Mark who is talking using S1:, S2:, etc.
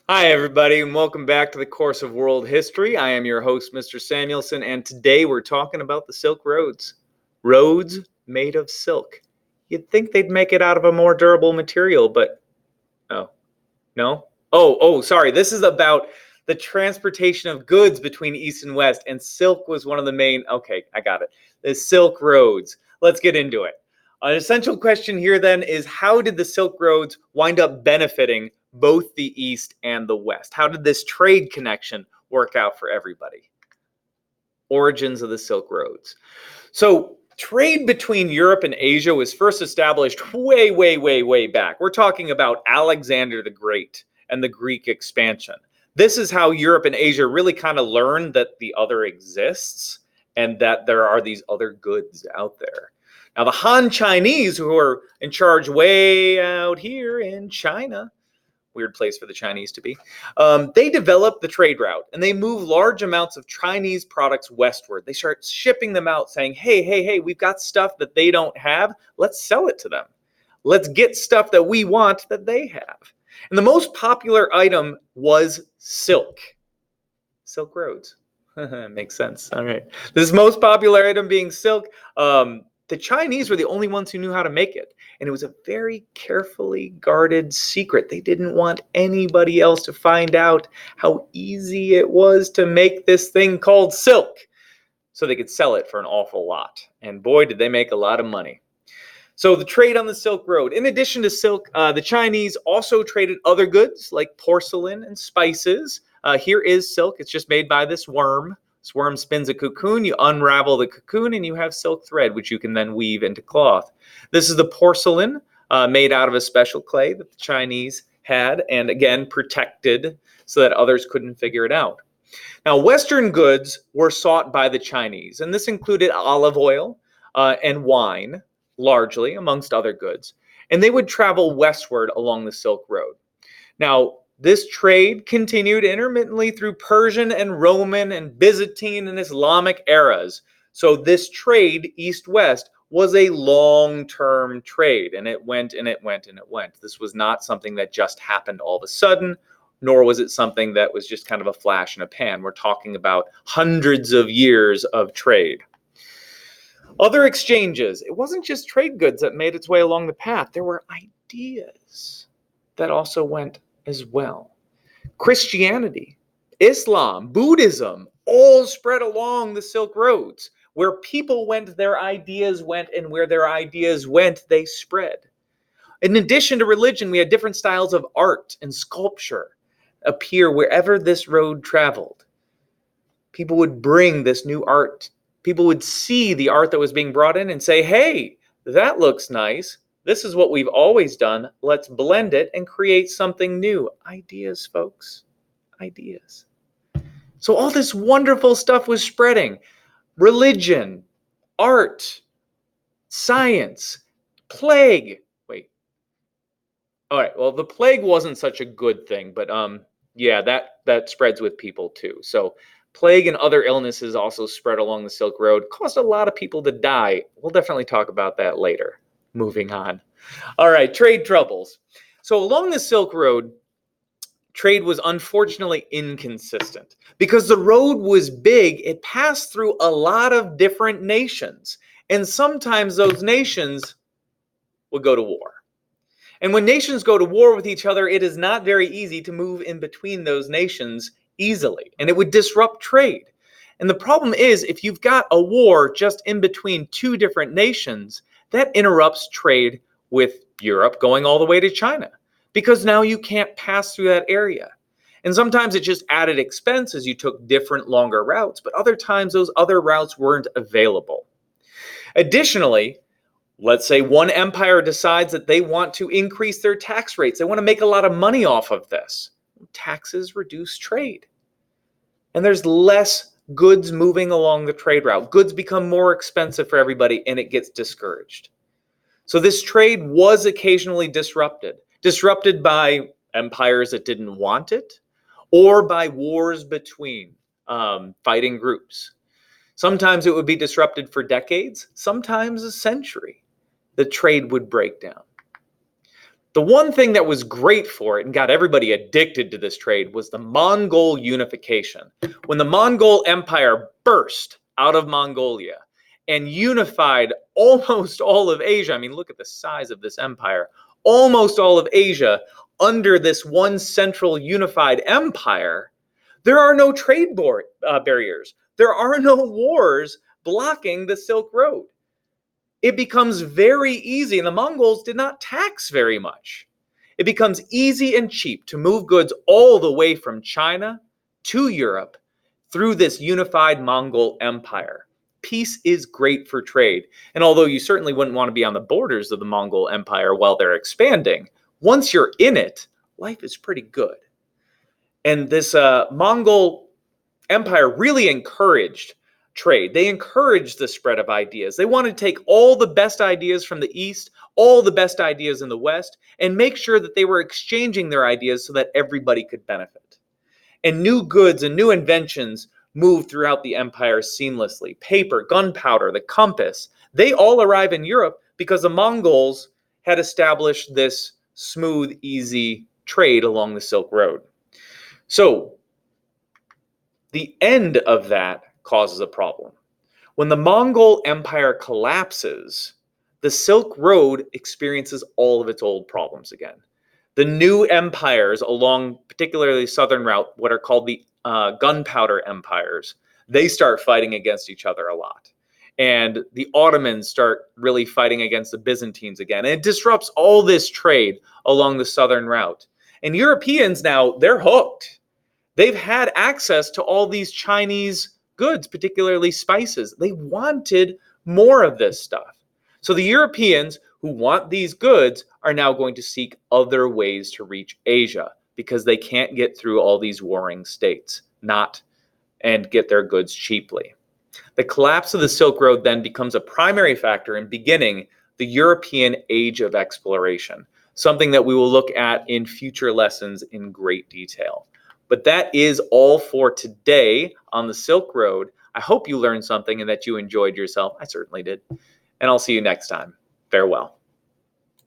S1: Hi, everybody, and welcome back to the Course of World History. I am your host, Mr. Samuelson, and today we're talking about the Silk Roads. Roads made of silk. You'd think they'd make it out of a more durable material, but oh, no? Sorry. This is about the transportation of goods between East and West, and silk was one of the main. Okay, I got it. The Silk Roads. Let's get into it. An essential question here then is how did the Silk Roads wind up benefiting both the East and the West? How did this trade connection work out for everybody? Origins of the Silk Roads. So, trade between Europe and Asia was first established way back. We're talking about Alexander the Great and the Greek expansion. This is how Europe and Asia really kind of learned that the other exists and that there are these other goods out there. Now, the Han Chinese, who are in charge way out here in China, weird place for the Chinese to be, they developed the trade route and they move large amounts of Chinese products westward. They start shipping them out saying, hey, we've got stuff that they don't have. Let's sell it to them. Let's get stuff that we want that they have. And the most popular item was silk. Silk Roads. Makes sense. All right. This most popular item being silk. The Chinese were the only ones who knew how to make it. And it was a very carefully guarded secret. They didn't want anybody else to find out how easy it was to make this thing called silk. So they could sell it for an awful lot. And boy, did they make a lot of money. So the trade on the Silk Road. In addition to silk, the Chinese also traded other goods like porcelain and spices. Here is silk. It's just made by this worm. This worm spins a cocoon, you unravel the cocoon, and you have silk thread, which you can then weave into cloth. This is the porcelain made out of a special clay that the Chinese had, and again, protected so that others couldn't figure it out. Now, Western goods were sought by the Chinese, and this included olive oil and wine, largely, amongst other goods. And they would travel westward along the Silk Road. Now, this trade continued intermittently through Persian and Roman and Byzantine and Islamic eras. So this trade, east-west, was a long-term trade, and it went and it went and it went. This was not something that just happened all of a sudden, nor was it something that was just kind of a flash in a pan. We're talking about hundreds of years of trade. Other exchanges. It wasn't just trade goods that made its way along the path. There were ideas that also went as well. Christianity, Islam, Buddhism, all spread along the Silk Roads. Where people went, their ideas went, and where their ideas went, they spread. In addition to religion, we had different styles of art and sculpture appear wherever this road traveled. People would bring this new art. People would see the art that was being brought in and say, hey, that looks nice. This is what we've always done. Let's blend it and create something new. Ideas, folks. Ideas. So all this wonderful stuff was spreading. Religion, art, science, plague. Wait. All right. Well, the plague wasn't such a good thing, but yeah, that spreads with people too. So plague and other illnesses also spread along the Silk Road, caused a lot of people to die. We'll definitely talk about that later. Moving on. All right, trade troubles. So along the Silk Road, trade was unfortunately inconsistent. Because the road was big, it passed through a lot of different nations. And sometimes those nations would go to war. And when nations go to war with each other, it is not very easy to move in between those nations easily. And it would disrupt trade. And the problem is, if you've got a war just in between two different nations, that interrupts trade with Europe going all the way to China, because now you can't pass through that area. And sometimes it just added expense as you took different longer routes, but other times those other routes weren't available. Additionally, let's say one empire decides that they want to increase their tax rates. They want to make a lot of money off of this. Taxes reduce trade. And there's less goods moving along the trade route. Goods become more expensive for everybody, and it gets discouraged. So this trade was occasionally disrupted by empires that didn't want it, or by wars between fighting groups. Sometimes it would be disrupted for decades, sometimes a century. The trade would break down. The one thing that was great for it and got everybody addicted to this trade was the Mongol unification. When the Mongol Empire burst out of Mongolia and unified almost all of Asia, I mean, look at the size of this empire, almost all of Asia under this one central unified empire, there are no trade barriers. There are no wars blocking the Silk Road. It becomes very easy, and the Mongols did not tax very much. It becomes easy and cheap to move goods all the way from China to Europe through this unified Mongol empire. Peace is great for trade. And although you certainly wouldn't want to be on the borders of the Mongol empire while they're expanding, once you're in it, life is pretty good. And this Mongol empire really encouraged trade. They encouraged the spread of ideas. They wanted to take all the best ideas from the East, all the best ideas in the West, and make sure that they were exchanging their ideas so that everybody could benefit. And new goods and new inventions moved throughout the empire seamlessly. Paper, gunpowder, the compass, they all arrive in Europe because the Mongols had established this smooth, easy trade along the Silk Road. So the end of that causes a problem. When the Mongol Empire collapses, the Silk Road experiences all of its old problems again. The new empires along particularly the southern route, what are called the gunpowder empires, they start fighting against each other a lot. And the Ottomans start really fighting against the Byzantines again. And it disrupts all this trade along the southern route. And Europeans now, they're hooked. They've had access to all these Chinese goods, particularly spices. They wanted more of this stuff. So the Europeans who want these goods are now going to seek other ways to reach Asia because they can't get through all these warring states, and get their goods cheaply. The collapse of the Silk Road then becomes a primary factor in beginning the European age of exploration, something that we will look at in future lessons in great detail. But that is all for today on the Silk Road. I hope you learned something and that you enjoyed yourself. I certainly did. And I'll see you next time. Farewell.